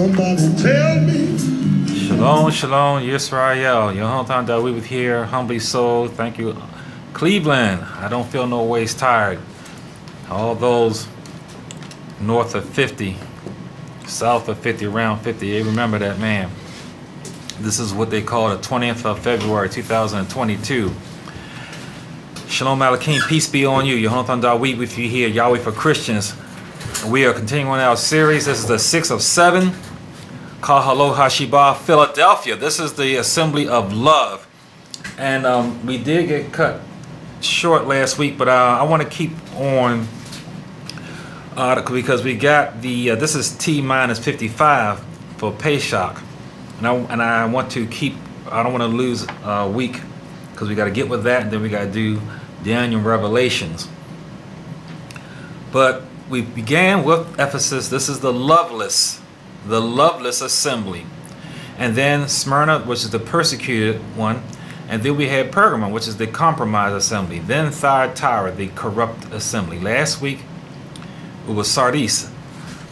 Somebody tell me. Shalom, shalom, Yisrael. Yehonatan Dawid with here, humbly so. Thank you, Cleveland. I don't feel no ways tired. All those north of 50, south of 50, around 50, they remember that, man. This is what they call the 20th of February, 2022. Shalom Malakim, peace be on you. Yehonatan Dawid with you here, Yahweh for Christians. We are continuing our series. This is the 6th of 7. Kahalo Hashiba, Philadelphia. This is the Assembly of Love. And we did get cut short last week, but I want to keep on because we got the, this is T minus 55 for Pesach. And I want to keep, I don't want to lose a week because we got to get with that, and then we got to do Daniel Revelations. But we began with Ephesus. This is the loveless assembly. And then Smyrna, which is the persecuted one. And then we had Pergamum, which is the compromised assembly. Then Thyatira, the corrupt assembly. Last week, it was Sardis,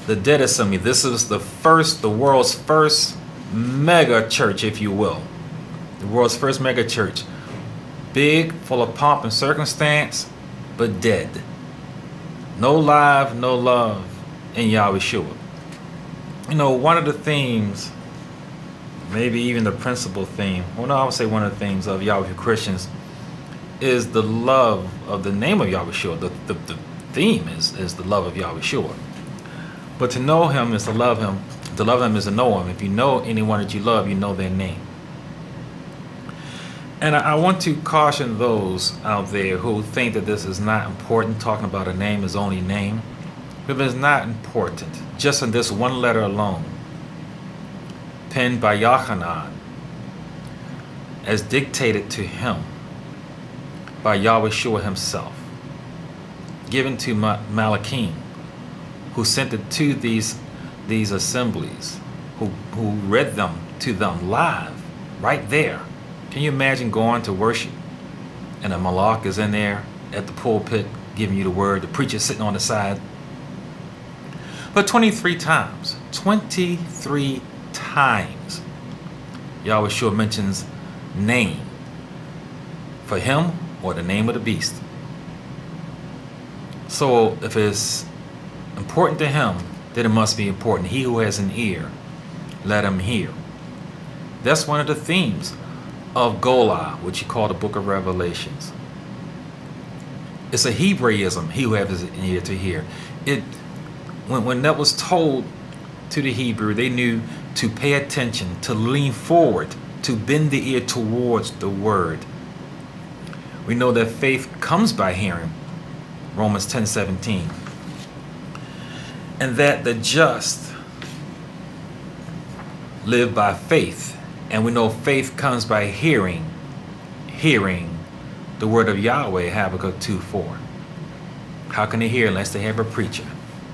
the dead assembly. This is the world's first mega church, if you will. The world's first mega church. Big, full of pomp and circumstance, but dead. No life, no love in Yahweh. You know, one of the themes, maybe even the principal theme, well, no, I would say one of the themes of Yahweh Christians is the love of the name of Yahweh. The theme is the love of Yahweh. But to know him is to love him. To love him is to know him. If you know anyone that you love, you know their name. And I want to caution those out there who think that this is not important, talking about a name is only name. But it's not important. Just in this one letter alone, penned by Yochanan, as dictated to him by Yahweh himself, given to Malachim, who sent it to these assemblies, who read them to them live, right there. Can you imagine going to worship and a malach is in there at the pulpit giving you the word, the preacher sitting on the side? But 23 times, Yahweh mentions name for him or the name of the beast. So if it's important to him, then it must be important. He who has an ear, let him hear. That's one of the themes of Golah, which you call the book of Revelations. It's a Hebraism, he who has an ear to hear. When that was told to the Hebrew, they knew to pay attention, to lean forward, to bend the ear towards the word. We know that faith comes by hearing, Romans 10:17. And that the just live by faith. And we know faith comes by hearing the word of Yahweh, Habakkuk 2:4. How can they hear unless they have a preacher?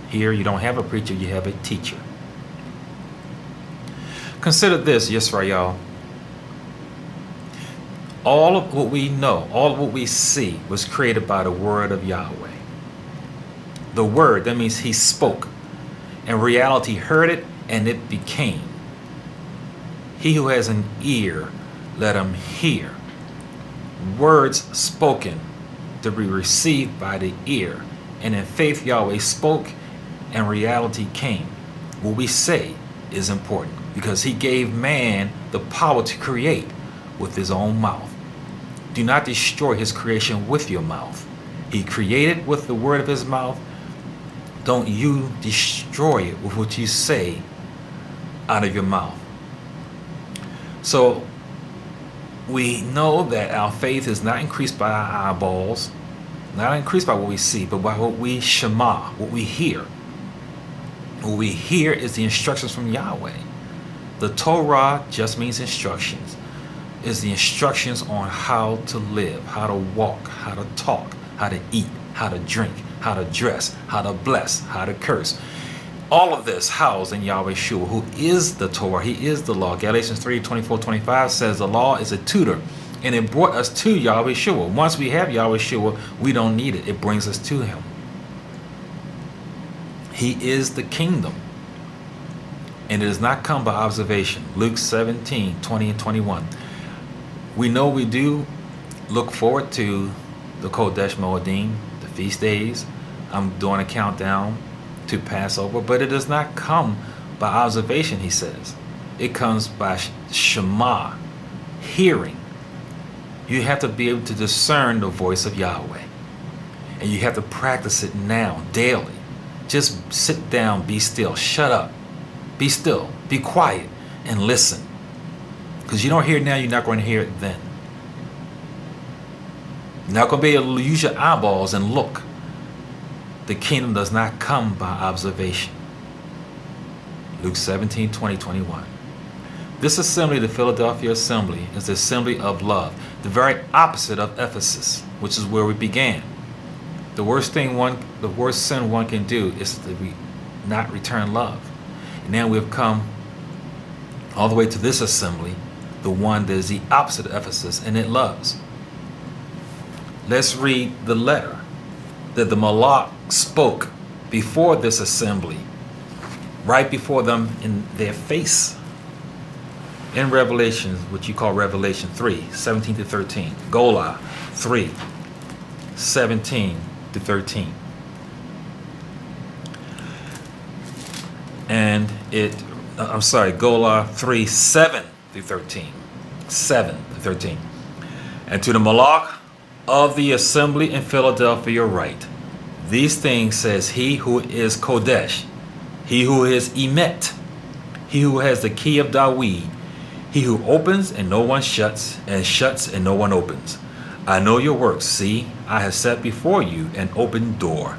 Here, you don't have a preacher, you have a teacher. Consider this, Yisrael. All of what we know, all of what we see was created by the word of Yahweh. The word, that means he spoke. And reality heard it and it became. He who has an ear, let him hear. Words spoken to be received by the ear. And in faith, Yahweh spoke and reality came. What we say is important because he gave man the power to create with his own mouth. Do not destroy his creation with your mouth. He created with the word of his mouth. Don't you destroy it with what you say out of your mouth. So we know that our faith is not increased by our eyeballs, not increased by what we see, but by what we shema, what we hear. What we hear is the instructions from Yahweh. The Torah just means instructions. It's the instructions on how to live, how to walk, how to talk, how to eat, how to drink, how to dress, how to bless, how to curse. All of this housed in Yahweh Shua, who is the Torah. He is the law. Galatians 3:24-25 says the law is a tutor, and it brought us to Yahweh Shua. Once we have Yahweh Shua, we don't need it. It brings us to him. He is the kingdom. and it does not come by observation. Luke 17, 20 and 21. We know we do look forward to the Kodesh Moedim, the feast days. I'm doing a countdown to Passover, but it does not come by observation, he says. It comes by Shema, hearing. You have to be able to discern the voice of Yahweh. And you have to practice it now, daily. Just sit down, be still, shut up, be still, be quiet, and listen. Because you don't hear it now, you're not going to hear it then. You're not going to be able to use your eyeballs and look. The kingdom does not come by observation. Luke 17, 20, 21. This assembly, the Philadelphia assembly, is the assembly of love, the very opposite of Ephesus, which is where we began. The worst sin one can do is to not return love. And now we have come all the way to this assembly, the one that is the opposite of Ephesus, and it loves. Let's read the letter that the Malak spoke before this assembly, right before them in their face. In Revelation, what you call Revelation 3, 17 to 13. Golah 3, 17 to 13. And Golah 3, 7 through 13. 7 to 13. And to the Malak of the assembly in Philadelphia write, these things says he who is Kodesh, he who is Emet, he who has the key of Dawid, he who opens and no one shuts, and shuts and no one opens. I know your works. See, I have set before you an open door,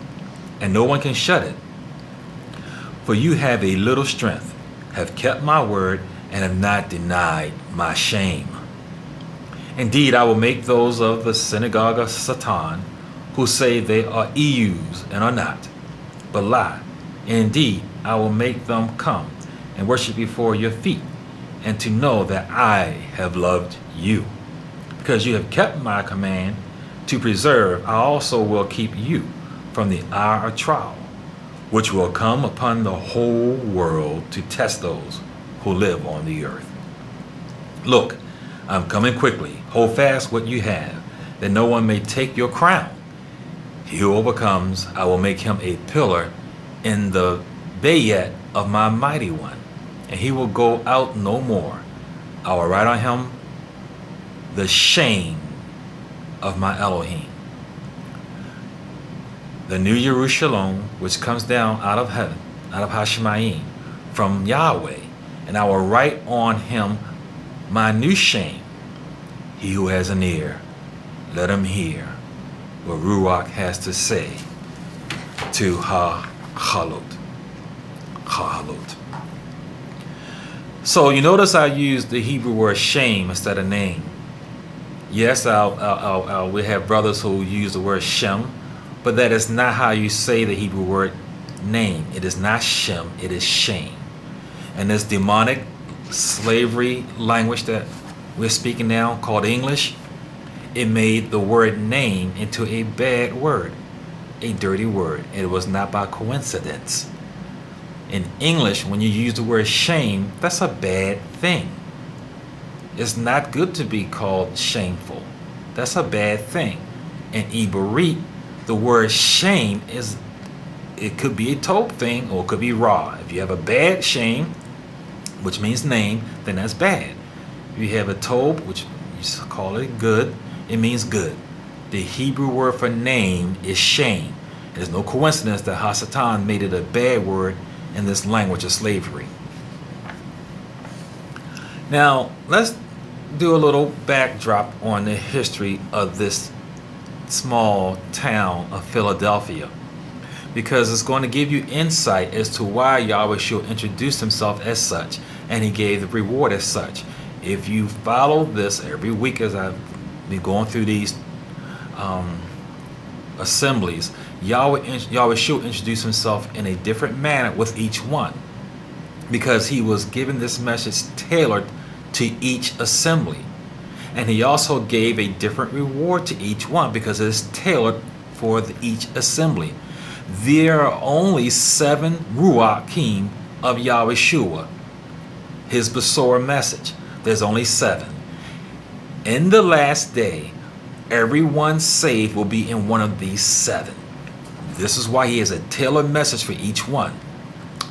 and no one can shut it. For you have a little strength, have kept my word, and have not denied my shame. Indeed, I will make those of the synagogue of Satan, who say they are EUs and are not, but lie. Indeed, I will make them come and worship before your feet, and to know that I have loved you. Because you have kept my command to preserve, I also will keep you from the hour of trial, which will come upon the whole world to test those who live on the earth. Look, I'm coming quickly. Hold fast what you have, that no one may take your crown. He who overcomes, I will make him a pillar in the bayet of my mighty one, and he will go out no more. I will write on him the shame of my Elohim. The new Jerusalem, which comes down out of heaven, out of Hashemayim, from Yahweh, and I will write on him my new shame. He who has an ear, let him hear what Ruach has to say to Ha-Halot. Ha-Halot. So you notice I used the Hebrew word shame instead of name. Yes, we have brothers who use the word Shem, but that is not how you say the Hebrew word name. It is not Shem, it is shame. And this demonic slavery language that we're speaking now, called English, it made the word name into a bad word, a dirty word. It was not by coincidence. In English, when you use the word shame, that's a bad thing. It's not good to be called shameful. That's a bad thing. In Ibarit, the word shame it could be a tob thing or it could be raw. If you have a bad shame, which means name, then that's bad. If you have a tob, which you call it good, it means good. The Hebrew word for name is shame. There's no coincidence that Hasatan made it a bad word in this language of slavery. Now, let's do a little backdrop on the history of this small town of Philadelphia, because it's going to give you insight as to why Yahweh Shua introduced himself as such, and he gave the reward as such. If you follow this every week as I've been going through these assemblies, Yahweh Shua introduced himself in a different manner with each one, because he was giving this message tailored to each assembly. And he also gave a different reward to each one because it is tailored for each assembly. There are only 7 Ruachim of Yahweh Shua, his Besorah message. There's only 7. In the last day, everyone saved will be in one of these 7. This is why he has a tailored message for each one,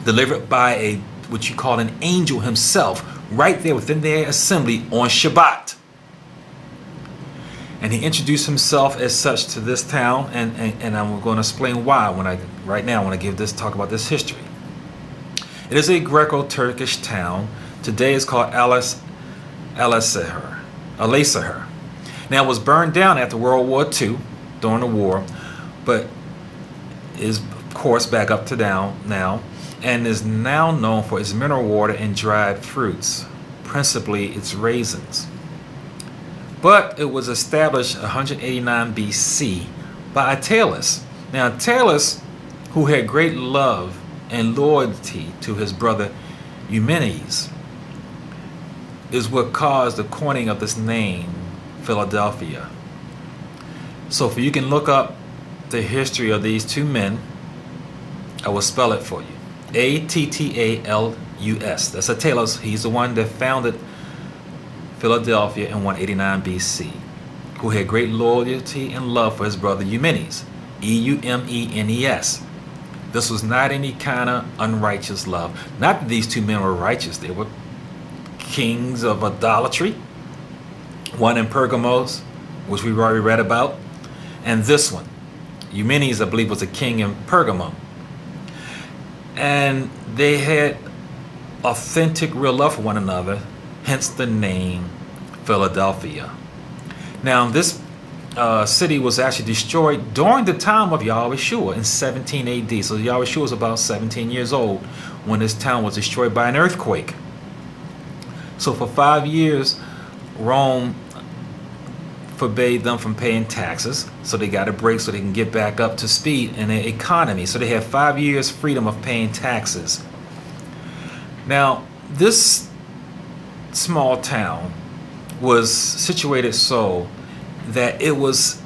delivered by what you call an angel himself, right there within their assembly on Shabbat. And he introduced himself as such to this town, and I'm going to explain why right now when I talk about this history. It is a Greco-Turkish town. Today it's called Alasehir. Now, it was burned down after World War II, during the war, but is of course back up to down now, and is now known for its mineral water and dried fruits, principally its raisins. But it was established 189 BC by Attalus. Now, Attalus, who had great love and loyalty to his brother Eumenes, is what caused the coining of this name, Philadelphia. So if you can look up the history of these 2 men, I will spell it for you. Attalus. That's Attalus. He's the one that founded Philadelphia in 189 BC, who had great loyalty and love for his brother Eumenes, Eumenes. This was not any kind of unrighteous love. Not that these 2 men were righteous. They were kings of idolatry. One in Pergamos, which we've already read about, and this one, Eumenes, I believe, was a king in Pergamum. And they had authentic, real love for one another, hence the name Philadelphia. Now, this city was actually destroyed during the time of Yahushua in 17 AD. So Yahushua was about 17 years old when this town was destroyed by an earthquake. So for 5 years, Rome forbade them from paying taxes, so they got a break so they can get back up to speed in their economy. So they had 5 years freedom of paying taxes. Now, this small town was situated so that it was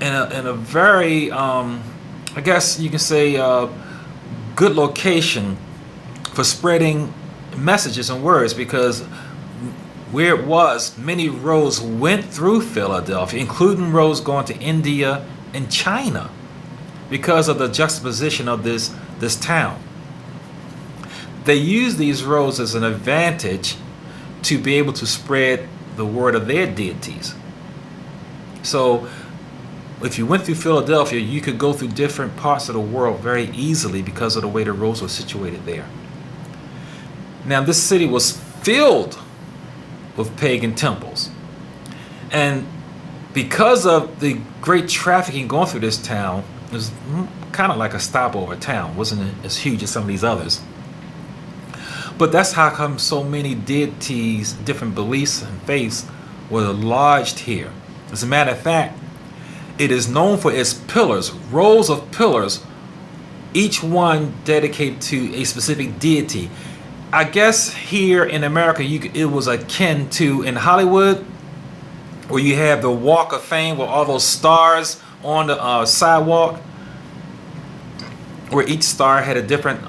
in a very, I guess you can say, good location for spreading messages and words, because where it was, many roads went through Philadelphia, including roads going to India and China, because of the juxtaposition of this town. They used these roads as an advantage to be able to spread the word of their deities. So if you went through Philadelphia, you could go through different parts of the world very easily because of the way the roads were situated there. Now, this city was filled with pagan temples, and because of the great trafficking going through this town, it was kind of like a stopover town. It wasn't as huge as some of these others, but that's how come so many deities, different beliefs and faiths were lodged here. As a matter of fact, it is known for its pillars, rows of pillars, each one dedicated to a specific deity. I guess here in America, it was akin to in Hollywood, where you have the Walk of Fame with all those stars on the sidewalk, where each star had a different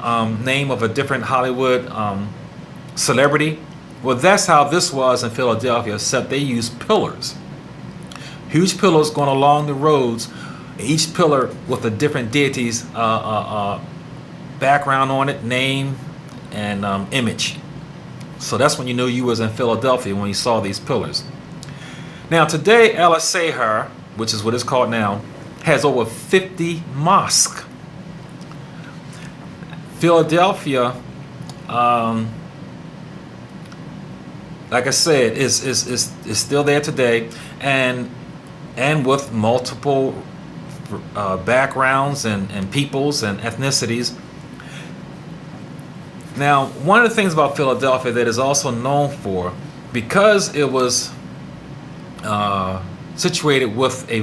name of a different Hollywood celebrity. Well, that's how this was in Philadelphia, except they used pillars. Huge pillars going along the roads, each pillar with a different deity's background on it, name, and image. So that's when you knew you was in Philadelphia, when you saw these pillars. Now today, Alasehir, which is what it's called now, has over 50 mosques. Philadelphia, like I said, is still there today, and with multiple backgrounds and peoples and ethnicities. Now, one of the things about Philadelphia that is also known for, because it was situated with a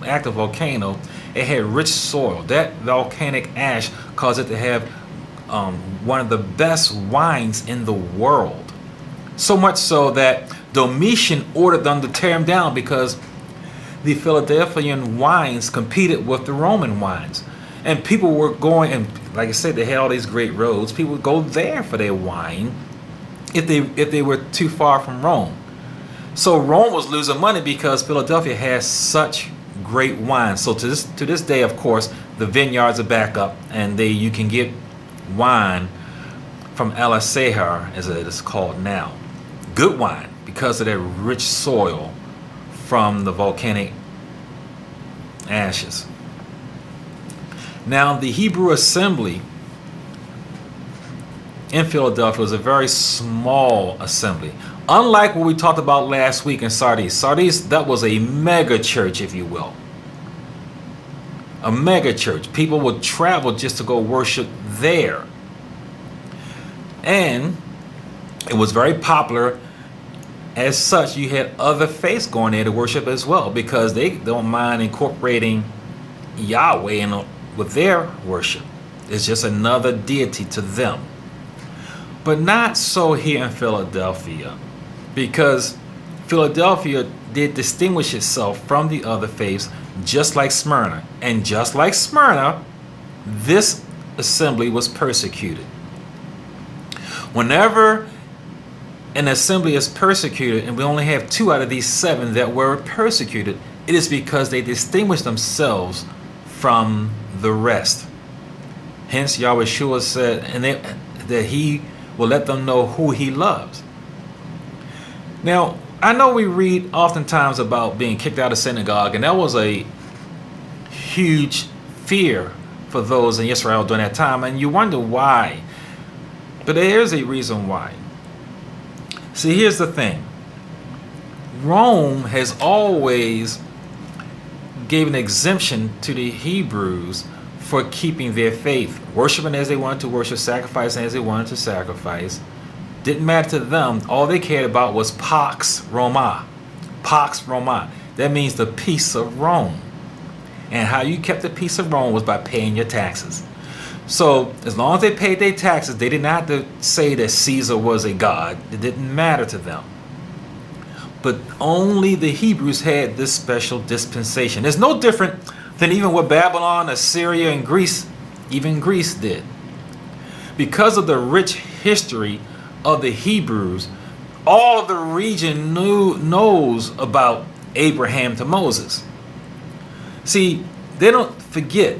active volcano, it had rich soil. That volcanic ash caused it to have one of the best wines in the world. So much so that Domitian ordered them to tear them down, because the Philadelphian wines competed with the Roman wines. And people were going, and like I said, they had all these great roads. People would go there for their wine if they were too far from Rome. So Rome was losing money because Philadelphia has such great wine. So to this day, of course, the vineyards are back up, and you can get wine from Alisahar, as it is called now. Good wine because of that rich soil from the volcanic ashes. Now, the Hebrew assembly in Philadelphia was a very small assembly. Unlike what we talked about last week in Sardis. Sardis, that was a mega church, if you will. A mega church. People would travel just to go worship there. And it was very popular. As such, you had other faiths going there to worship as well, because they don't mind incorporating Yahweh with their worship. It's just another deity to them. But not so here in Philadelphia, because Philadelphia did distinguish itself from the other faiths, just like Smyrna. And just like Smyrna, this assembly was persecuted. Whenever an assembly is persecuted, and we only have 2 out of these 7 that were persecuted, it is because they distinguished themselves from the rest. Hence, Yahweh said that he will let them know who he loves. Now, I know we read oftentimes about being kicked out of synagogue, and that was a huge fear for those in Israel during that time, and you wonder why. But there's a reason why. See, here's the thing. Rome has always given exemption to the Hebrews for keeping their faith, worshiping as they wanted to worship, sacrificing as they wanted to sacrifice. Didn't matter to them. All they cared about was Pax Roma. Pax Roma. That means the peace of Rome. And how you kept the peace of Rome was by paying your taxes. So as long as they paid their taxes, they didn't have to say that Caesar was a god. It didn't matter to them. But only the Hebrews had this special dispensation. It's no different than even what Babylon, Assyria, and Greece, even Greece did. Because of the rich history of the Hebrews, all of the region knows about Abraham to Moses. See, they don't forget.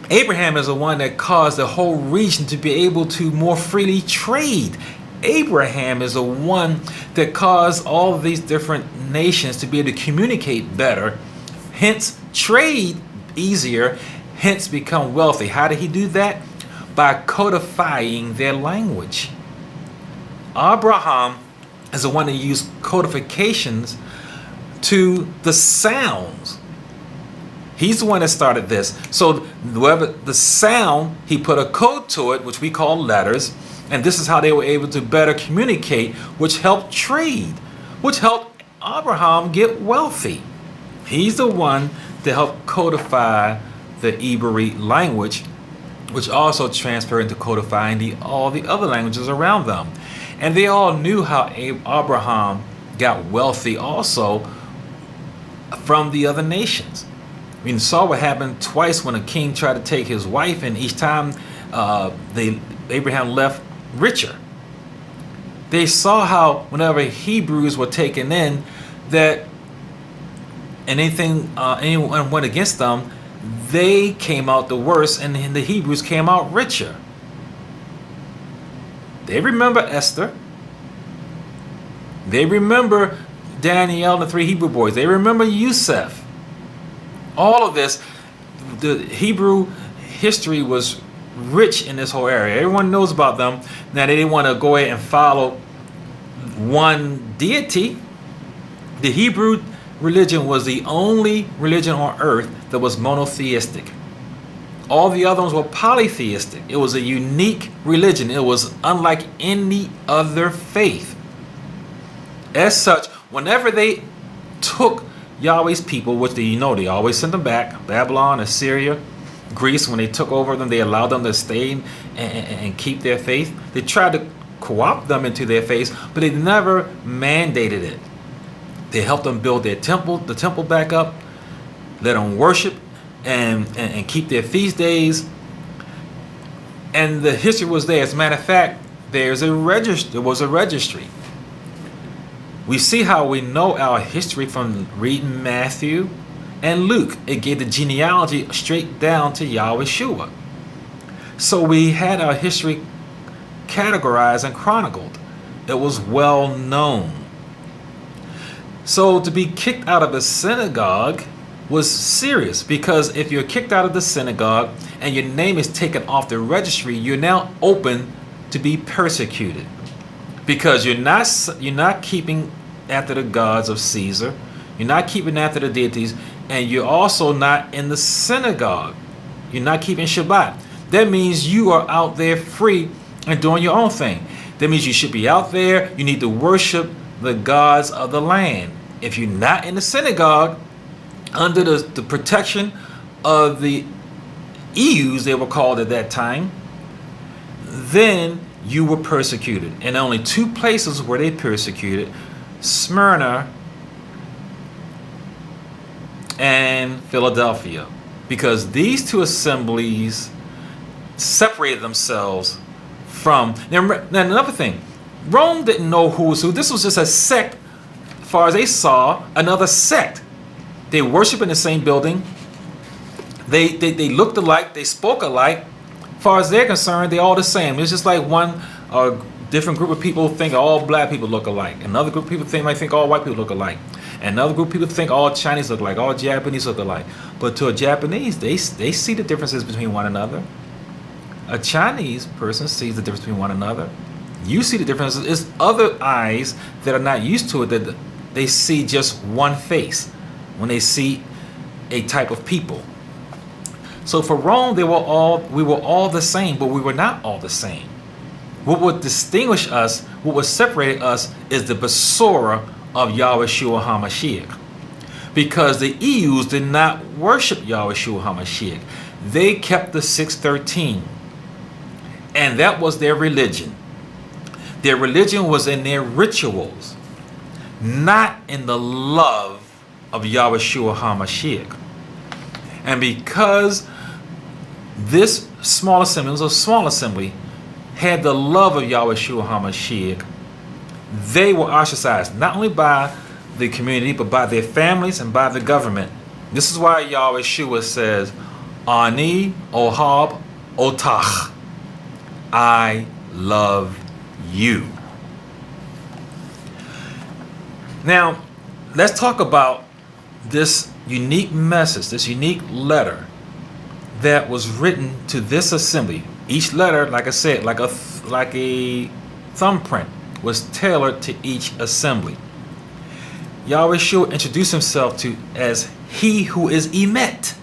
Abraham is the one that caused the whole region to be able to more freely trade. Abraham is the one that caused all of these different nations to be able to communicate better, hence trade easier, hence become wealthy. How did he do that? By codifying their language. Abraham is the one that used codifications to the sounds. He's the one that started this. So whoever the sound, he put a code to it, which we call letters, and this is how they were able to better communicate, which helped trade, which helped Abraham get wealthy. He's the one that helped codify the Hebrew language, which also transferred into codifying all the other languages around them. And they all knew how Abraham got wealthy also from the other nations. I mean, saw what happened twice when a king tried to take his wife, and each time Abraham left richer. They saw how whenever Hebrews were taken in, that anyone went against them, they came out the worse, and the Hebrews came out richer. They remember Esther. They remember Daniel and the 3 Hebrew boys. They remember Yusuf. All of this, the Hebrew history was rich in this whole area. Everyone knows about them. Now, they didn't want to go ahead and follow one deity. The Hebrew religion was the only religion on earth that was monotheistic. All the other ones were polytheistic. It was a unique religion. It was unlike any other faith. As such, whenever they took Yahweh's people, which they always sent them back, Babylon, Assyria, Greece, when they took over them, they allowed them to stay and keep their faith. They tried to co-opt them into their faith, but they never mandated it. They helped them build the temple back up, let them worship and keep their feast days. And the history was there. As a matter of fact, there was a registry. We see how we know our history from reading Matthew and Luke. It gave the genealogy straight down to Yahweh. So we had our history categorized and chronicled. It was well known. So to be kicked out of a synagogue was serious, because if you're kicked out of the synagogue and your name is taken off the registry, you're now open to be persecuted, because you're not keeping after the gods of Caesar, you're not keeping after the deities, and you're also not in the synagogue. You're not keeping Shabbat. That means you are out there free and doing your own thing. That means you should be out there. You need to worship the gods of the land. If you're not in the synagogue, under the protection of the EUs, they were called at that time, then you were persecuted. And only two places were they persecuted: Smyrna and Philadelphia, because these two assemblies separated themselves from. Now another thing, Rome didn't know who was who. This was just a sect, as far as they saw, another sect. They worship in the same building. They looked alike. They spoke alike. As far as they're concerned, they're all the same. It's just like one different group of people think all black people look alike. Another group of people might think all white people look alike. Another group of people think all Chinese look alike, all Japanese look alike. But to a Japanese, they see the differences between one another. A Chinese person sees the difference between one another. You see the differences. It's other eyes that are not used to it that they see just one face when they see a type of people. So for Rome, we were all the same, but we were not all the same. What would distinguish us, what would separate us, is the Besorah of Yahweh HaMashiach. Because the EUs did not worship Yahweh HaMashiach. They kept the 613. And that was their religion. Their religion was in their rituals, not in the love of Yahweh HaMashiach. And because this small assembly, it was a small assembly, had the love of Yahweh HaMashiach, they were ostracized, not only by the community, but by their families and by the government. This is why Yahweh says, Ani Ohab Otach, I love you. Now, let's talk about this unique message, this unique letter that was written to this assembly. Each letter, like I said, like a thumbprint, was tailored to each assembly. Yahweh introduced himself as he who is emet,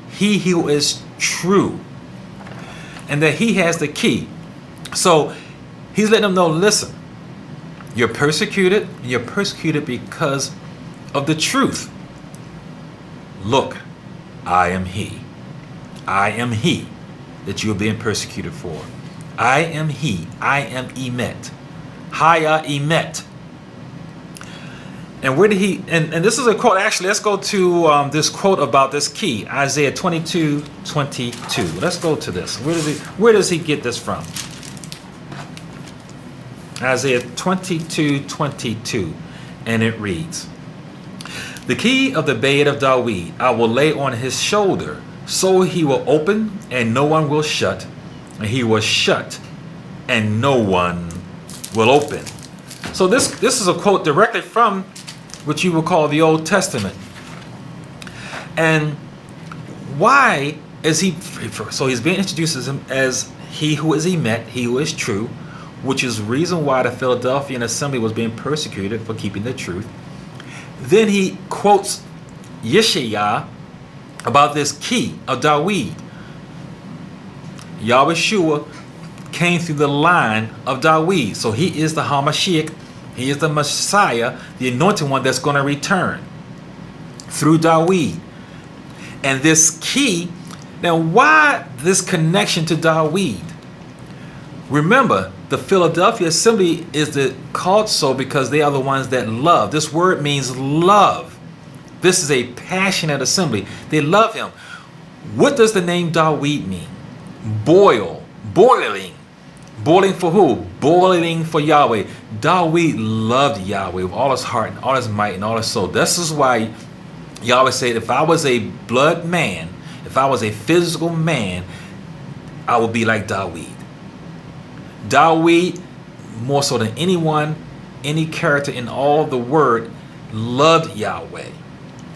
he who is true, and that he has the key. So he's letting them know, listen, you're persecuted because of the truth. Look, I am he. I am he that you are being persecuted for. I am he. I am emet. Haya emet. And where did he, and this is a quote, actually, let's go to this quote about this key, Isaiah 22:22. Let's go to this. Where does he get this from? Isaiah 22:22, and it reads, the key of the bed of Dawid I will lay on his shoulder, so he will open and no one will shut, and he will shut and no one will open. So this is a quote directly from what you would call the Old Testament. And why is he, so he's being introduced as he who is emet, he who is true, which is the reason why the Philadelphian assembly was being persecuted for keeping the truth. Then he quotes Yeshayah about this key of Dawid. Yahweh came through the line of Dawid. So he is the HaMashiach. He is the Messiah, the anointed one that's going to return through Dawid. And this key, now why this connection to Dawid? Remember, the Philadelphia assembly is called so because they are the ones that love. This word means love. This is a passionate assembly. They love him. What does the name Dawid mean? Boiling. Boiling for who? Boiling for Yahweh. David loved Yahweh with all his heart and all his might and all his soul. This is why Yahweh said, if I was a blood man, if I was a physical man, I would be like David. David, more so than anyone, any character in all the word, loved Yahweh.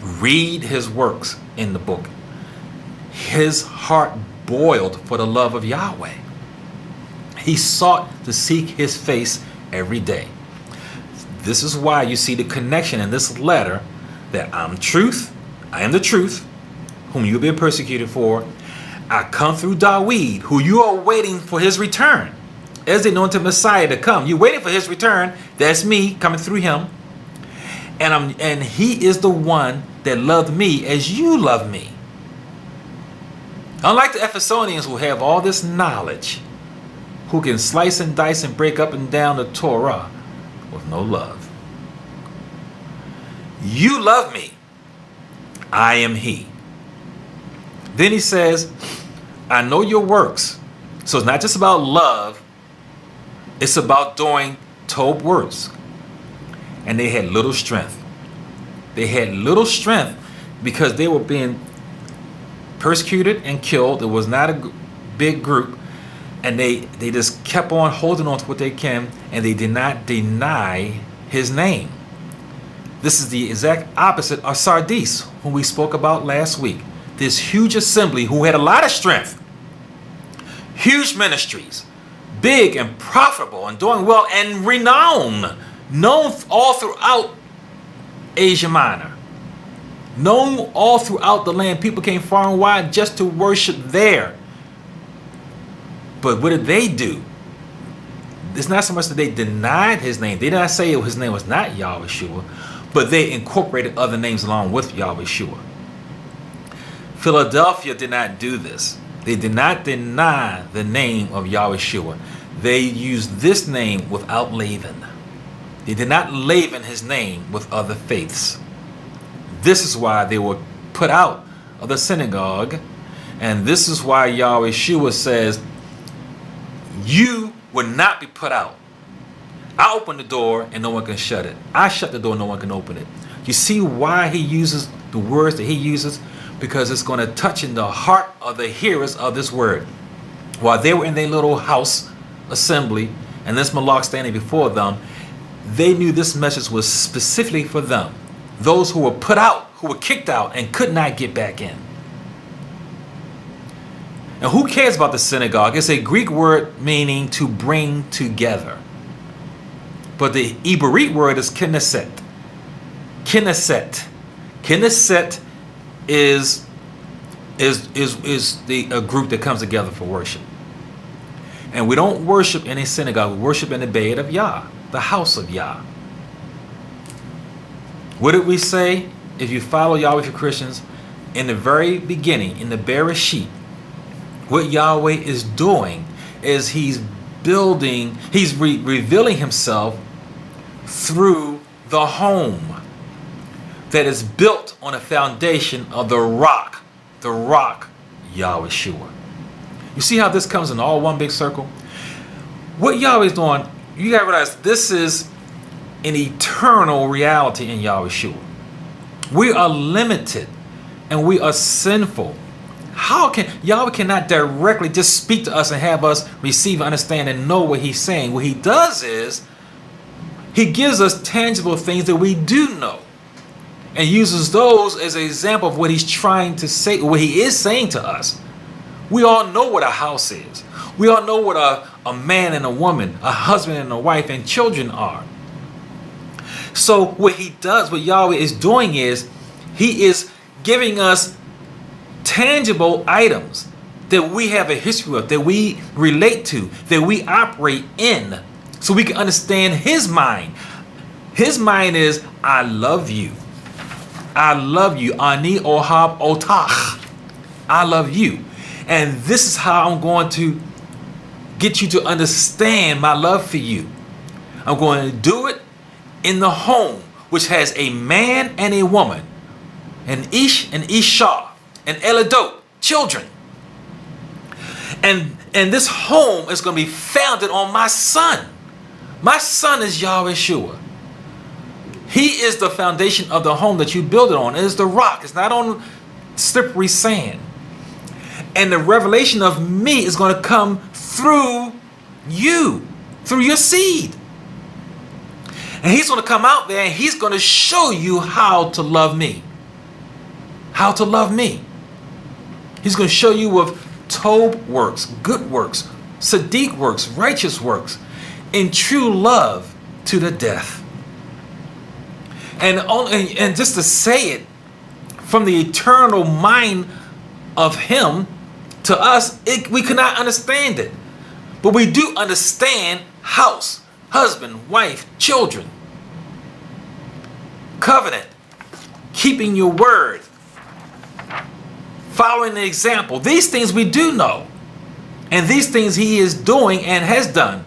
Read his works in the book. His heart boiled for the love of Yahweh. He sought to seek his face every day. This is why you see the connection in this letter that I'm truth, I am the truth, whom you've been persecuted for. I come through David, who you are waiting for his return. As the anointed Messiah to come. You're waiting for his return. That's me coming through him. And he is the one that loved me as you love me. Unlike the Ephesonians who have all this knowledge, who can slice and dice and break up and down the Torah with no love. You love me. I am he. Then he says, I know your works. So it's not just about love. It's about doing told works. And they had little strength. They had little strength because they were being persecuted and killed. It was not a big group. And they just kept on holding on to what they can. And they did not deny his name. This is the exact opposite of Sardis, whom we spoke about last week. This huge assembly who had a lot of strength. Huge ministries. Big and profitable and doing well and renowned. Known all throughout Asia Minor. Known all throughout the land. People came far and wide just to worship there. But what did they do? It's not so much that they denied his name. They did not say his name was not Yahweh, but they incorporated other names along with Yahweh. Philadelphia did not do this. They did not deny the name of Yahweh. They used this name without leaven. They did not leaven his name with other faiths. This is why they were put out of the synagogue. And this is why Yahweh says, you will not be put out. I open the door and no one can shut it. I shut the door and no one can open it. You see why he uses the words that he uses? Because it's going to touch in the heart of the hearers of this word. While they were in their little house assembly and this Malak standing before them, they knew this message was specifically for them. Those who were put out, who were kicked out and could not get back in. And who cares about the synagogue? It's a Greek word meaning to bring together. But the Hebrew word is Knesset. Knesset. Knesset is a group that comes together for worship. And we don't worship in a synagogue. We worship in the Beit of Yah, the house of Yah. What did we say? If you follow Yahweh for Christians, in the very beginning, in the Bereshit, what Yahweh is doing is he's building, he's revealing himself through the home that is built on a foundation of the rock Yahweh. You see how this comes in all one big circle? What Yahweh is doing, you gotta realize this is an eternal reality in Yahweh. We are limited and we are sinful. How can Yahweh cannot directly just speak to us and have us receive, understand, and know what he's saying? What he does is he gives us tangible things that we do know and uses those as an example of what he's trying to say, what he is saying to us. We all know what a house is. We all know what a man and a woman, a husband and a wife and children are. So what he does, what Yahweh is doing is he is giving us tangible items that we have a history of, that we relate to, that we operate in, so we can understand his mind. His mind is, I love you. I love you. Ani ohab otach. I love you. And this is how I'm going to get you to understand my love for you. I'm going to do it in the home, which has a man and a woman, an Ish and Isha, and Eladot, children. And And this home is going to be founded on my son. My son is Yahweh Shua. He is the foundation of the home that you build it on. It is the rock. It's not on slippery sand. And the revelation of me is going to come through you, through your seed. And he's going to come out there and he's going to show you how to love me. How to love me. He's going to show you with Tob works, good works, Sadiq works, righteous works, in true love to the death. And just to say it from the eternal mind of him to us, we cannot understand it. But we do understand house, husband, wife, children, covenant, keeping your word, following the example. These things we do know. And these things he is doing and has done.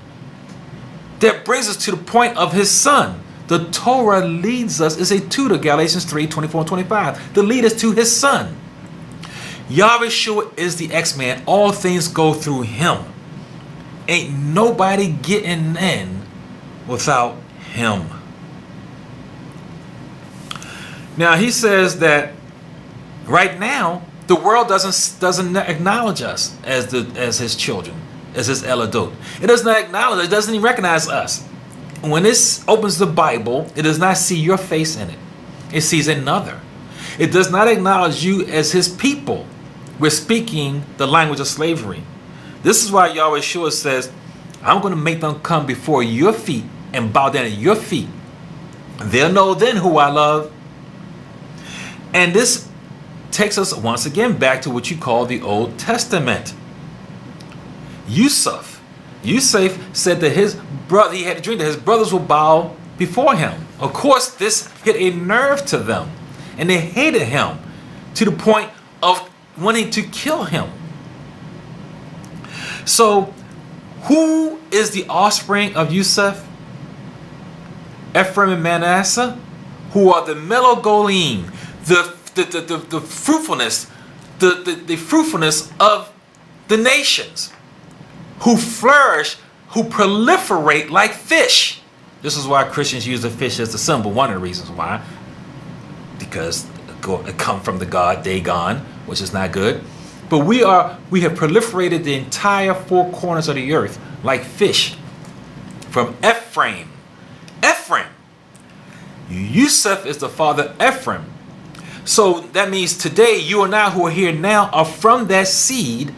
That brings us to the point of his son. The Torah leads us, is a tutor, Galatians 3:24-25. To lead us to his son. Yahweh Shua is the X-Man. All things go through him. Ain't nobody getting in without him. Now he says that right now the world doesn't acknowledge us as his children, as his Eladot. It does not acknowledge. It doesn't even recognize us. When this opens the Bible, it does not see your face in it. It sees another. It does not acknowledge you as his people. We're speaking the language of slavery. This is why Yahweh Shua says, I'm going to make them come before your feet and bow down at your feet. They'll know then who I love. And this takes us once again back to what you call the Old Testament. Yusuf said that his brother, he had a dream that his brothers will bow before him. Of course, this hit a nerve to them, and they hated him to the point of wanting to kill him. So, who is the offspring of Yusuf? Ephraim and Manasseh, who are the Melogolim, the fruitfulness, the fruitfulness of the nations, who flourish, who proliferate like fish. This is why Christians use the fish as the symbol. One of the reasons why, because it comes from the god Dagon, which is not good. But we have proliferated the entire four corners of the earth like fish. From Ephraim. Yusuf is the father of Ephraim. So that means today, you and I who are here now are from that seed,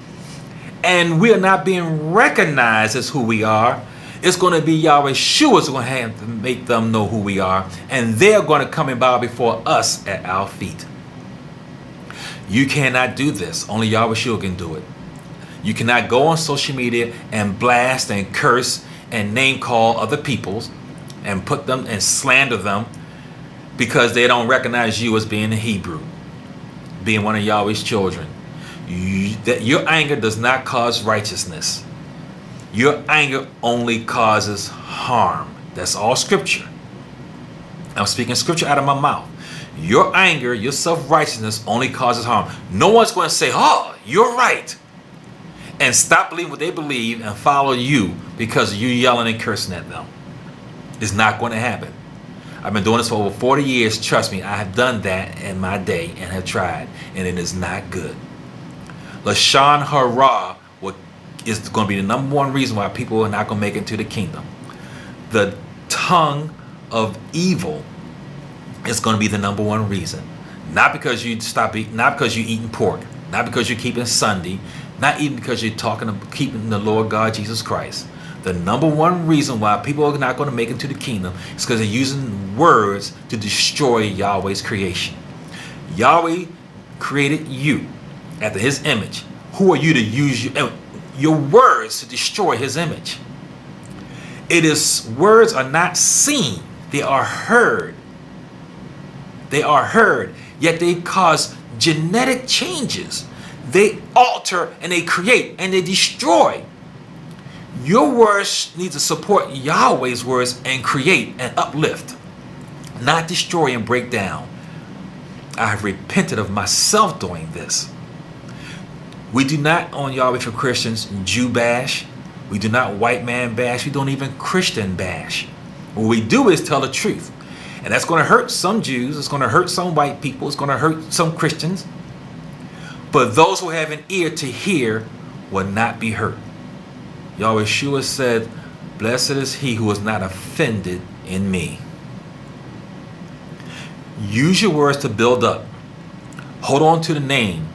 and we are not being recognized as who we are. It's going to be Yahweh Shua who's going to have to make them know who we are, and they're going to come and bow before us at our feet. You cannot do this. Only Yahweh Shua can do it. You cannot go on social media and blast and curse and name call other peoples and put them and slander them because they don't recognize you as being a Hebrew, being one of Yahweh's children. Your anger does not cause righteousness. Your anger only causes harm. That's all scripture. I'm speaking scripture out of my mouth. Your anger, your self-righteousness only causes harm. No one's going to say, oh, you're right, and stop believing what they believe and follow you because you're yelling and cursing at them. It's not going to happen. I've been doing this for over 40 years. Trust me, I have done that in my day and have tried, and it is not good. Lashon hara is going to be the number one reason why people are not going to make it into the kingdom. The tongue of evil is going to be the number one reason. Not because you stop eating, not because you're eating pork, not because you're keeping Sunday, not even because you're keeping the Lord God Jesus Christ. The number one reason why people are not going to make it to the kingdom is because they're using words to destroy Yahweh's creation. Yahweh created you after his image. Who are you to use your words to destroy his image? Words are not seen, they are heard. They are heard, yet they cause genetic changes. They alter and they create and they destroy. Your words need to support Yahweh's words and create and uplift, not destroy and break down. I have repented of myself doing this. We do not on Yahweh for Christians Jew bash. We do not white man bash. We don't even Christian bash. What we do is tell the truth. And that's going to hurt some Jews. It's going to hurt some white people. It's going to hurt some Christians. But those who have an ear to hear will not be hurt. Yahweh Shua said, blessed is he who is not offended in me. Use your words to build up. Hold on to the name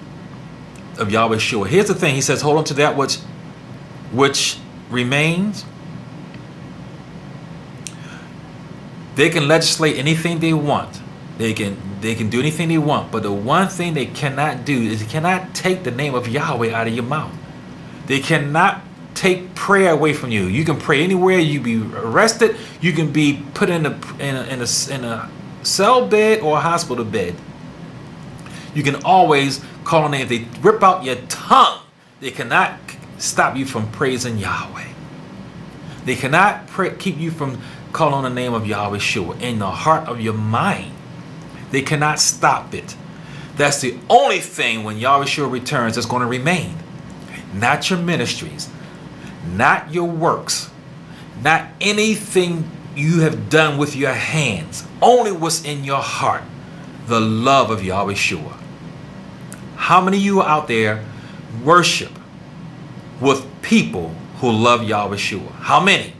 of Yahweh Shua. Here's the thing. He says, hold on to that which remains. They can legislate anything they want. They can do anything they want. But the one thing they cannot do is they cannot take the name of Yahweh out of your mouth. They cannot take prayer away from you. You can pray anywhere. You be arrested. You can be put in a cell bed or a hospital bed. You can always call on name. If they rip out your tongue, they cannot stop you from praising Yahweh. They cannot keep you from calling on the name of Yahweh Shua in the heart of your mind. They cannot stop it. That's the only thing when Yahweh Shua returns that's going to remain. Not your ministries, not your works, not anything you have done with your hands. Only what's in your heart, the love of Yahweh Shua. How many of you out there worship with people who love Yahweh Shua? How many?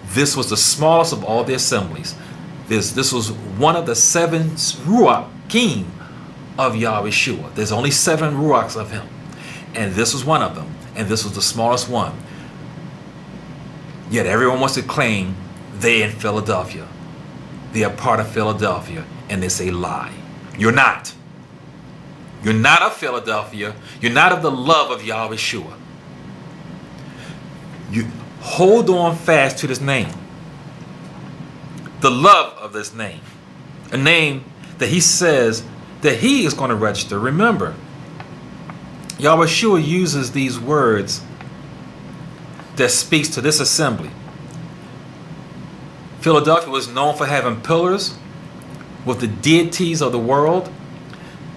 This was the smallest of all the assemblies. This was one of the 7 Ruachim of Yahweh Shua. There's only 7 Ruachs of him. And this was one of them. And this was the smallest one. Yet everyone wants to claim they're in Philadelphia. They are part of Philadelphia. And it's a lie. You're not. You're not of Philadelphia. You're not of the love of Yahweh Shua. You hold on fast to this name. The love of this name. A name that he says that he is going to register. Remember, Yahweh Shua uses these words that speaks to this assembly. Philadelphia was known for having pillars with the deities of the world.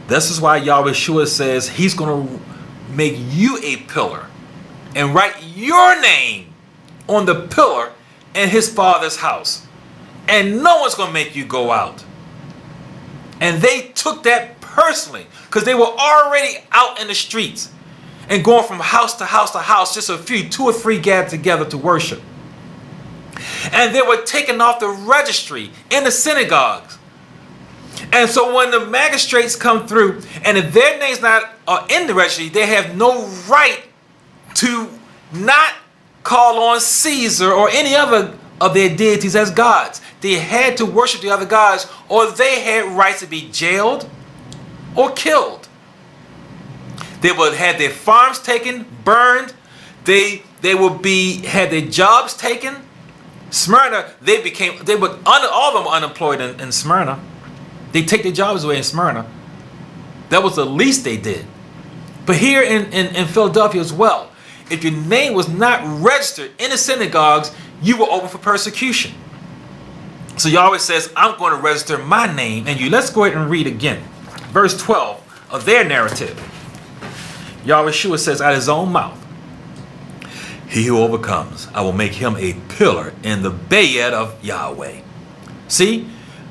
This is why Yahweh Shua says he's going to make you a pillar and write your name on the pillar in his father's house. And no one's going to make you go out. And they took that personally because they were already out in the streets and going from house to house to house, just 2 or 3 gathered together to worship. And they were taken off the registry in the synagogues. And so when the magistrates come through, and if their name's not in the registry, they have no right to not call on Caesar or any other of their deities as gods. They had to worship the other gods, or they had rights to be jailed or killed. They would have their farms taken, burned. They would had their jobs taken. Smyrna, all of them were unemployed in Smyrna. They take their jobs away in Smyrna. That was the least they did. But here in Philadelphia as well, if your name was not registered in the synagogues, you were open for persecution. So Yahweh says, I'm going to register my name in you. Let's go ahead and read again. Verse 12 of their narrative. Yahweh Shua says out of his own mouth, he who overcomes, I will make him a pillar in the bayed of Yahweh. See,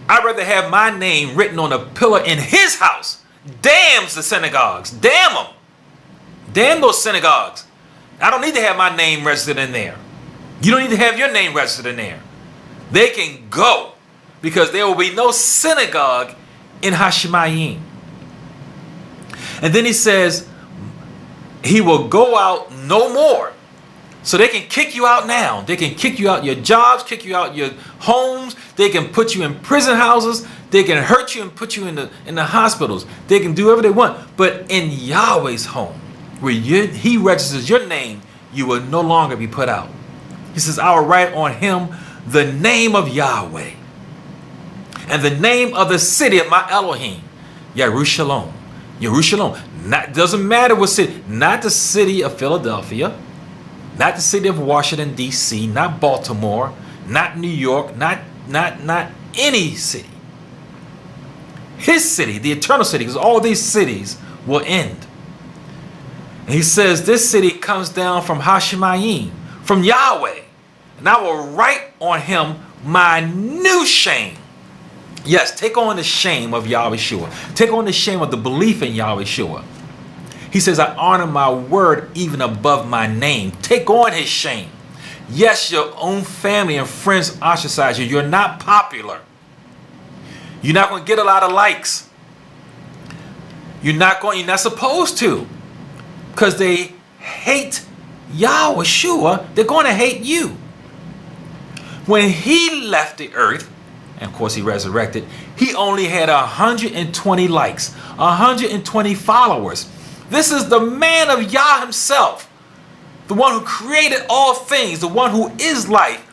I'd rather have my name written on a pillar in his house. Damn the synagogues. Damn them. Damn those synagogues. I don't need to have my name registered in there. You don't need to have your name registered in there. They can go because there will be no synagogue in Hashemayim. And then he says, he will go out no more. So they can kick you out now. They can kick you out your jobs, kick you out your homes. They can put you in prison houses. They can hurt you and put you in the hospitals. They can do whatever they want. But in Yahweh's home, where he registers your name, you will no longer be put out. He says, I will write on him the name of Yahweh and the name of the city of my Elohim, Yerushalayim. Yerushalayim. Doesn't matter what city. Not the city of Philadelphia. Not the city of Washington, D.C., not Baltimore, not New York, not any city. His city, the eternal city, because all these cities will end. And he says, this city comes down from Hashemayim, from Yahweh. And I will write on him my new shame. Yes, take on the shame of Yahweh Shua. Take on the shame of the belief in Yahweh Shua. He says, I honor my word even above my name. Take on his shame. Yes, your own family and friends ostracize you. You're not popular. You're not going to get a lot of likes. You're not supposed to. Because they hate Yahweh Shua, they're going to hate you. When he left the earth, and of course he resurrected, he only had 120 likes, 120 followers. This is the man of Yah himself, the one who created all things, the one who is life,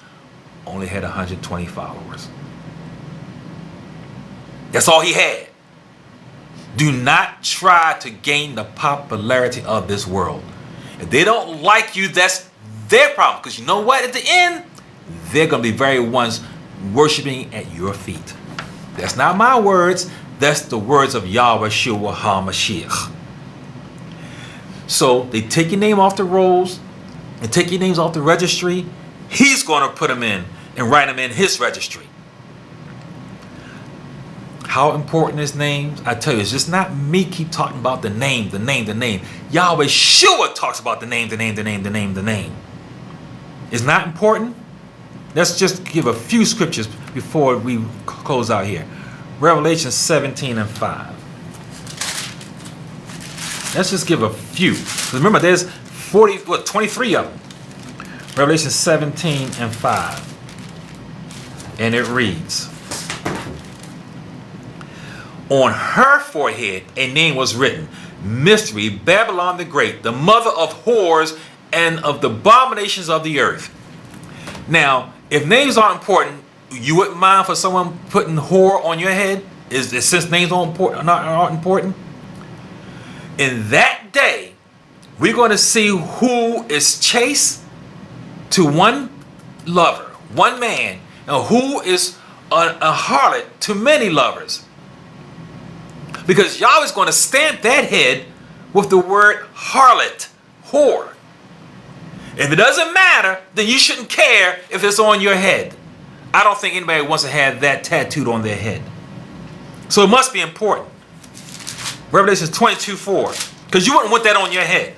only had 120 followers. That's all he had. Do not try to gain the popularity of this world. If they don't like you, that's their problem. Because you know what? At the end, they're going to be very ones worshiping at your feet. That's not my words. That's the words of Yahweh Shua HaMashiach. So they take your name off the rolls and take your names off the registry. He's going to put them in and write them in his registry. How important is names? I tell you, it's just not me keep talking about the name, the name, the name. Yahweh Shua talks about the name, the name, the name, the name, the name. It's not important. Let's just give a few scriptures before we close out here. Revelation 17 and 5. Let's just give a few. Remember, there's 23 of them. Revelation 17 and 5. And it reads, on her forehead a name was written, Mystery, Babylon the Great, the mother of whores and of the abominations of the earth. Now, if names aren't important, you wouldn't mind for someone putting whore on your head? Since names aren't important? In that day, we're going to see who is chaste to one lover, one man, and who is a harlot to many lovers. Because Yahweh's going to stamp that head with the word harlot, whore. If it doesn't matter, then you shouldn't care if it's on your head. I don't think anybody wants to have that tattooed on their head. So it must be important. Revelation 22:4. Because you wouldn't want that on your head.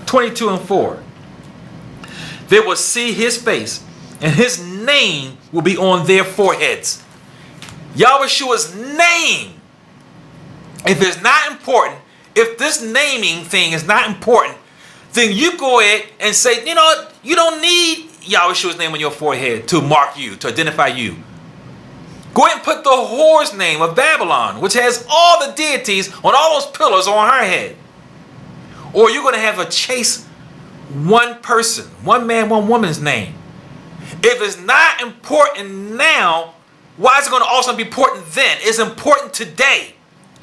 22 and 4. They will see his face, and his name will be on their foreheads. Yahweh Shua's name. If it's not important, if this naming thing is not important, then you go ahead and say, you know what, you don't need Yahweh Shua's name on your forehead to mark you, to identify you. Go ahead and put the whore's name of Babylon, which has all the deities on all those pillars on her head. Or you're going to have a chaste one person, one man, one woman's name. If it's not important now, why is it going to also be important then? It's important today.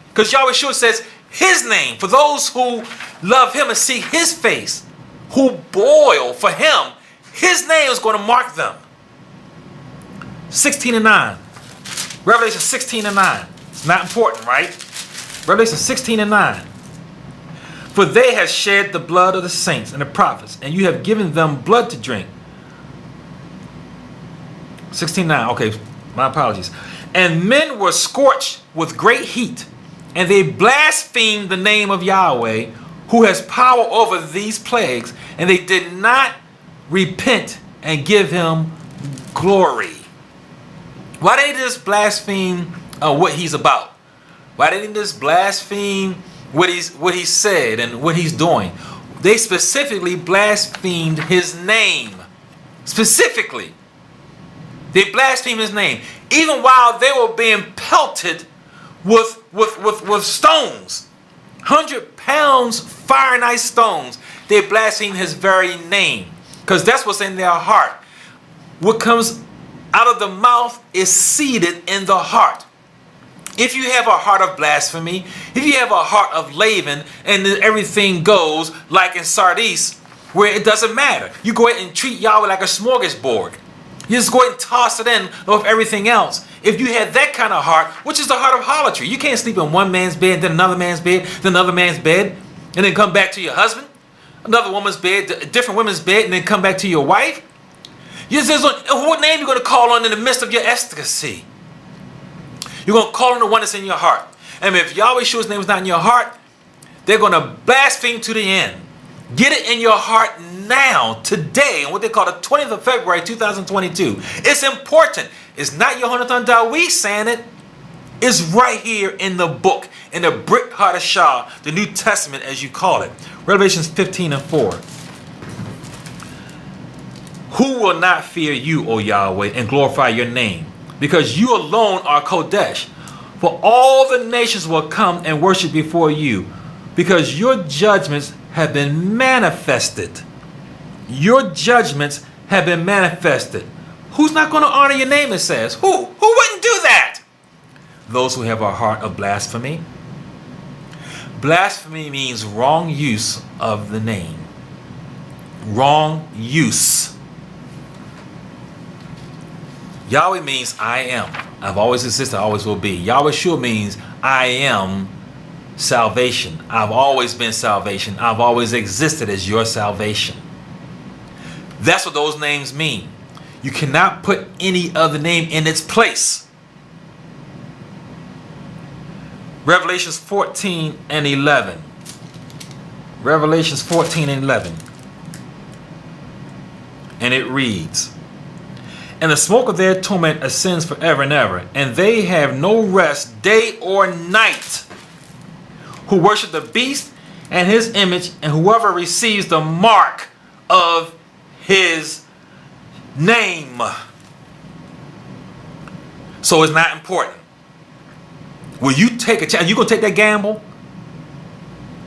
Because Yahweh Shua says his name, for those who love him and see his face, who boil for him, his name is going to mark them. 16 and 9. Revelation 16 and 9. It's not important, right? Revelation 16 and 9. For they have shed the blood of the saints and the prophets, and you have given them blood to drink. 16:9. Okay, my apologies. And men were scorched with great heat, and they blasphemed the name of Yahweh, who has power over these plagues, and they did not repent and give him glory. Why didn't they just blaspheme what he's about? Why didn't they just blaspheme what he said and what he's doing? They specifically blasphemed his name. Specifically. They blasphemed his name. Even while they were being pelted with stones. 100 pounds fire and ice stones. They blasphemed his very name. Because that's what's in their heart. What comes out of the mouth is seated in the heart. If you have a heart of blasphemy, if you have a heart of Laban, and then everything goes like in Sardis, where it doesn't matter. You go ahead and treat Yahweh like a smorgasbord. You just go ahead and toss it in with everything else. If you have that kind of heart, which is the heart of harlotry, you can't sleep in one man's bed, then another man's bed, then another man's bed. and then come back to your husband, another woman's bed, a different woman's bed, and then come back to your wife? What name you going to call on in the midst of your ecstasy? You're going to call on the one that's in your heart. And if Yahweh Shua's name is not in your heart, they're going to blaspheme to the end. Get it in your heart now, today, on what they call the 20th of February, 2022. It's important. It's not Yohanathan Dawid saying it. It's right here in the book, in the Brit Hadashah, the New Testament as you call it. Revelations 15:4. Who will not fear you, O Yahweh, and glorify your name? Because you alone are Kodesh. For all the nations will come and worship before you, because your judgments have been manifested. Your judgments have been manifested. Who's not going to honor your name, it says? Who wouldn't do that? Those who have a heart of blasphemy. Blasphemy means wrong use of the name. Wrong use. Yahweh means I am. I've always existed, I always will be. Yahweh Shua means I am salvation. I've always been salvation. I've always existed as your salvation. That's what those names mean. You cannot put any other name in its place. Revelations 14:11. Revelations 14:11. And it reads, and the smoke of their torment ascends forever and ever, and they have no rest day or night, who worship the beast and his image, and whoever receives the mark of his name. So it's not important. Will you take a chance? Are you going to take that gamble?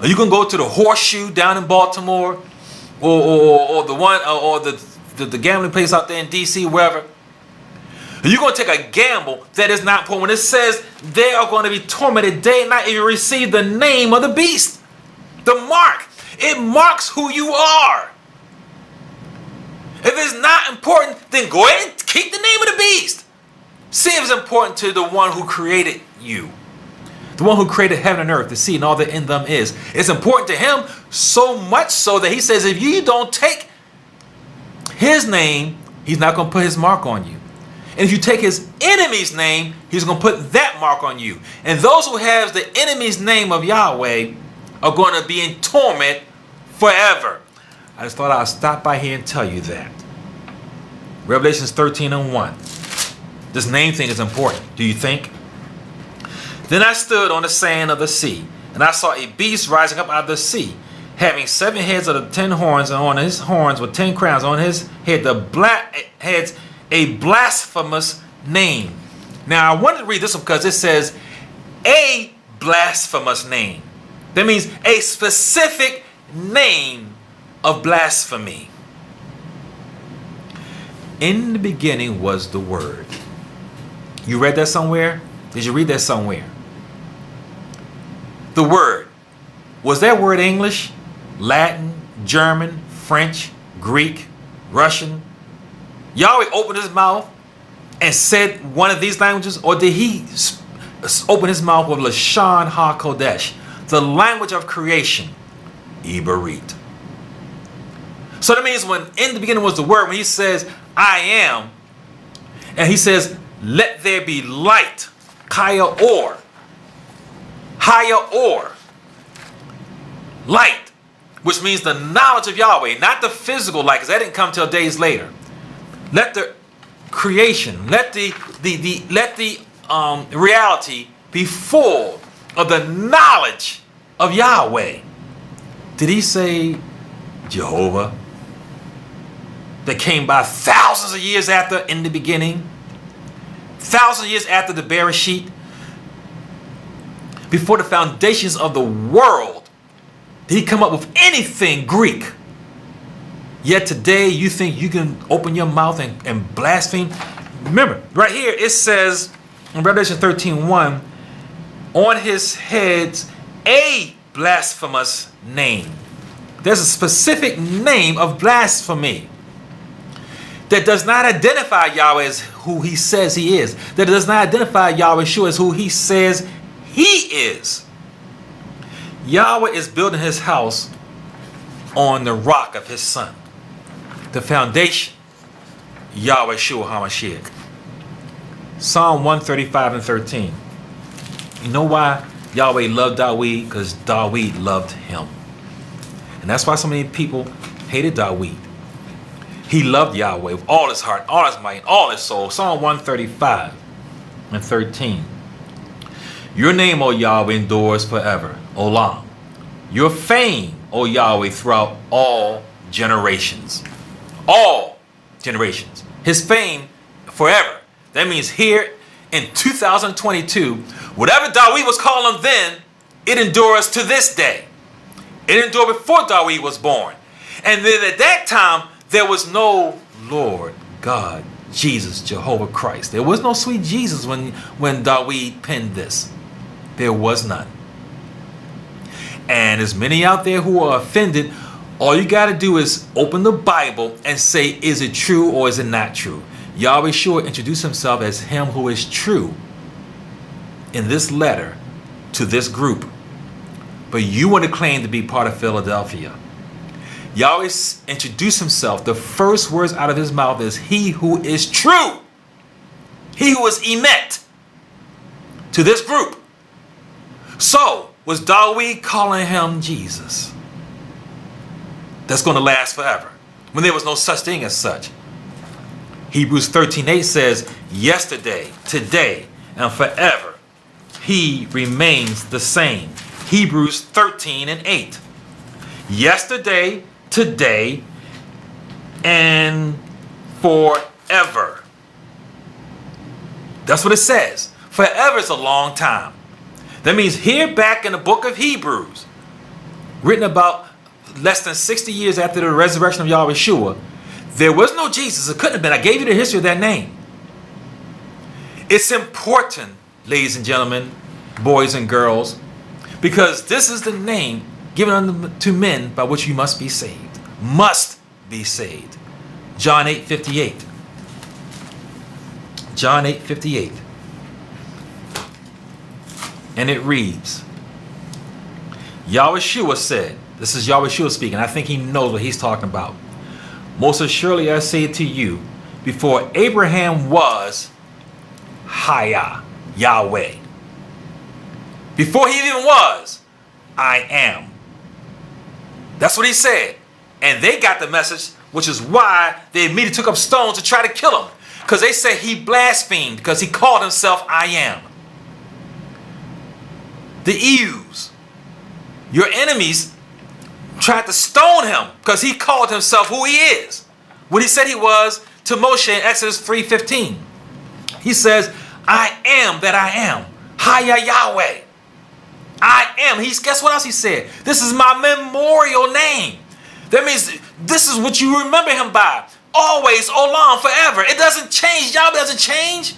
Are you going to go to the Horseshoe down in Baltimore, or the one, or the gambling place out there in DC, wherever? Are you going to take a gamble that is not important? When it says they are going to be tormented day and night if you receive the name of the beast, the mark. It marks who you are. If it's not important, then go ahead and keep the name of the beast. See if it's important to the one who created you. The one who created heaven and earth, the sea, and all that in them is. It's important to him, so much so that he says if you don't take his name, he's not going to put his mark on you. And if you take his enemy's name, he's going to put that mark on you. And those who have the enemy's name of Yahweh are going to be in torment forever. I just thought I'd stop by here and tell you that. Revelations 13:1. This name thing is important, do you think? Then I stood on the sand of the sea, and I saw a beast rising up out of the sea, having 7 heads of the 10 horns, and on his horns were 10 crowns. On his head the black heads a blasphemous name. Now I wanted to read this one because it says a blasphemous name. That means a specific name of blasphemy. In the beginning was the Word. You read that somewhere? Did you read that somewhere? The Word. Was that word English, Latin, German, French, Greek, Russian? Yahweh opened his mouth and said one of these languages, or did he open his mouth with Lashon HaKodesh, the language of creation, Ibarit? So that means when in the beginning was the Word, when he says, I am, and he says, let there be light, Kaya or, Haya or, light, which means the knowledge of Yahweh, not the physical light, because that didn't come till days later. Let the creation, let the reality be full of the knowledge of Yahweh. Did he say Jehovah? That came by thousands of years after in the beginning, thousands of years after the Bereshit, before the foundations of the world. Did he come up with anything Greek? Yet today you think you can open your mouth and blaspheme? Remember, right here it says in Revelation 13:1, on his heads a blasphemous name. There's a specific name of blasphemy that does not identify Yahweh as who he says he is. That does not identify Yahweh Shua as who he says he is. Yahweh is building his house on the rock of his son. The foundation, Yahweh Shua HaMashiach. Psalm 135 and 13. You know why Yahweh loved Dawid? Because Dawid loved him. And that's why so many people hated Dawid. He loved Yahweh with all his heart, all his might, all his soul. Psalm 135 and 13. Your name, O Yahweh, endures forever. Olam. Your fame, O Yahweh, throughout all generations. All generations. His fame forever. That means here in 2022, whatever Dawid was calling then, it endures to this day. It endured before Dawid was born. And then at that time, there was no Lord God, Jesus, Jehovah Christ. There was no sweet Jesus when Dawid penned this. There was none. And as many out there who are offended, all you got to do is open the Bible and say, is it true or is it not true? Yahweh Shua introduced himself as him who is true in this letter to this group. But you want to claim to be part of Philadelphia. Yahweh introduced himself. The first words out of his mouth is he who is true. He who is emet to this group. So, was Dawid calling him Jesus? That's going to last forever, when there was no such thing as such. Hebrews 13:8 says, yesterday, today, and forever, he remains the same. Hebrews 13:8. Yesterday, today, and forever. That's what it says. Forever is a long time. That means here back in the book of Hebrews, written about less than 60 years after the resurrection of Yahweh Shua, there was no Jesus. It couldn't have been. I gave you the history of that name. It's important, ladies and gentlemen, boys and girls, because this is the name given unto men by which you must be saved. Must be saved. John 8:58. John 8:58. And it reads, Yahweh Shua said, this is Yahweh Shua speaking. I think he knows what he's talking about. Most assuredly I say to you, before Abraham was, Haya, Yahweh. Before he even was, I am. That's what he said. And they got the message, which is why they immediately took up stones to try to kill him. Because they said he blasphemed because he called himself I am. The Ews, your enemies, tried to stone him because he called himself who he is. What he said he was to Moshe in Exodus 3:15. He says, I am that I am. Haya Yahweh. I am. Guess what else he said? This is my memorial name. That means this is what you remember him by. Always, olam, forever. It doesn't change. Yahweh doesn't change.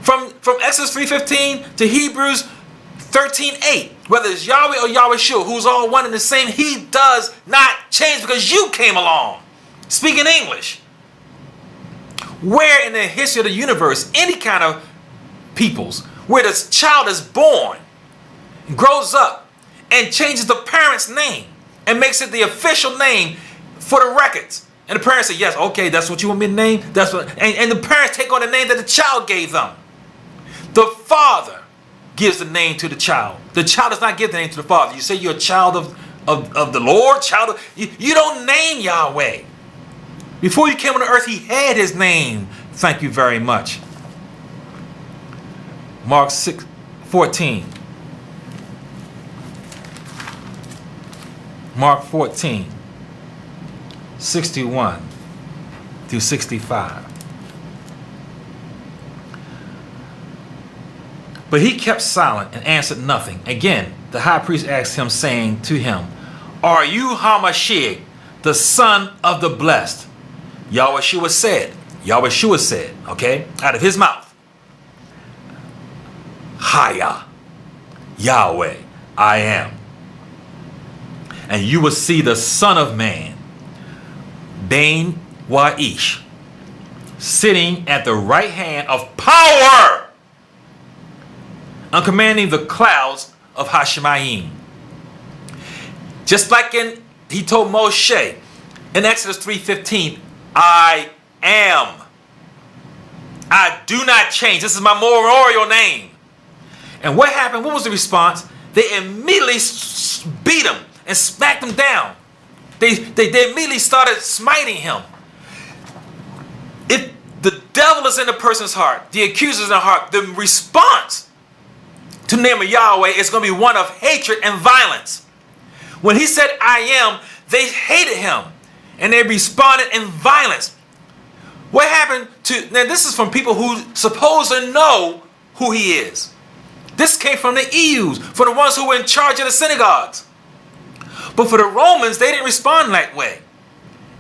From Exodus 3:15 to Hebrews 13:8, whether it's Yahweh or Yahweh Shua, who's all one and the same, he does not change because you came along. Speaking English. Where in the history of the universe, any kind of peoples, where the child is born, grows up, and changes the parent's name, and makes it the official name for the records. And the parents say, yes, okay, that's what you want me to name? That's what, and the parents take on the name that the child gave them. The father gives the name to the child. The child does not give the name to the father. You say you're a child of the Lord, you don't name Yahweh. Before you came on the earth, he had his name. Thank you very much. Mark 6:14. Mark 14, 61 through 65. But he kept silent and answered nothing. Again, the high priest asked him, saying to him, are you Hamashiach, the son of the blessed? Yahweh Shua said, okay, out of his mouth, Haya, Yahweh, I am. And you will see the Son of Man, Bain Wa'ish, sitting at the right hand of power, and commanding the clouds of Hashemayim. Just like he told Moshe in Exodus 3:15, I am. I do not change. This is my memorial name. And what happened? What was the response? They immediately beat him and smacked him down. They immediately started smiting him. If the devil is in a person's heart, the accuser is in their heart, the response to the name of Yahweh is going to be one of hatred and violence. When he said, I am, they hated him and they responded in violence. What happened to, now this is from people who supposed to know who he is. This came from the EUs, from the ones who were in charge of the synagogues. But for the Romans, they didn't respond that way.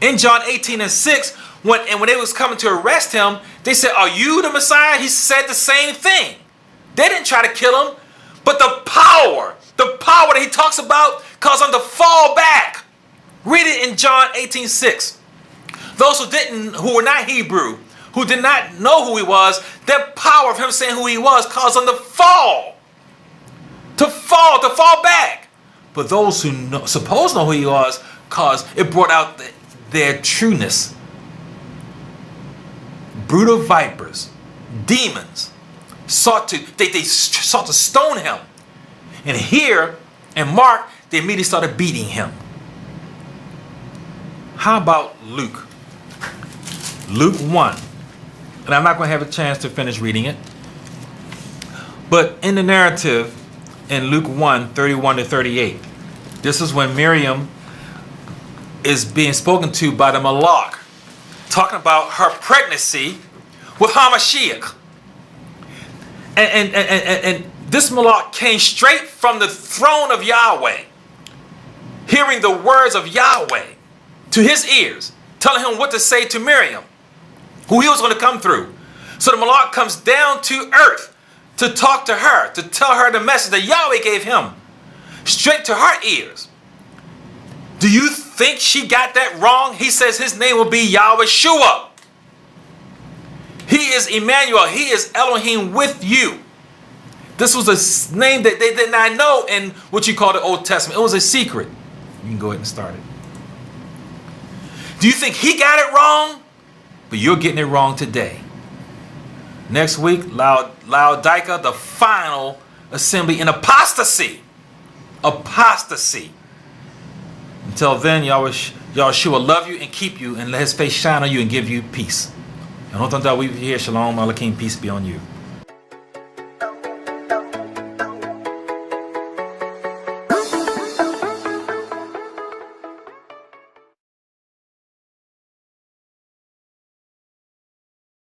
In John 18:6, when they was coming to arrest him, they said, are you the Messiah? He said the same thing. They didn't try to kill him, but the power that he talks about caused them to fall back. Read it in John 18:6. Those who were not Hebrew, who did not know who he was, that power of him saying who he was caused them to fall back. But those who supposed to know who he was, caused it brought out their trueness. Brutal vipers, demons, sought to stone him. And here in Mark, they immediately started beating him. How about Luke? Luke 1. And I'm not going to have a chance to finish reading it. But in the narrative, in Luke 1:31-38, this is when Miriam is being spoken to by the Malak, talking about her pregnancy with Hamashiach. And this Malak came straight from the throne of Yahweh, hearing the words of Yahweh to his ears, telling him what to say to Miriam, who he was going to come through. So the Malak comes down to earth to talk to her, to tell her the message that Yahweh gave him, straight to her ears. Do you think she got that wrong? He says his name will be Yahweh Shua. He is Emmanuel. He is Elohim with you. This was a name that they did not know in what you call the Old Testament. It was a secret. You can go ahead and start it. Do you think he got it wrong? But you're getting it wrong today. Next week, Laodicea, the final assembly in apostasy. Apostasy. Until then, Yahshua will love you and keep you and let his face shine on you and give you peace. And here, Shalom, Malakim, peace be on you.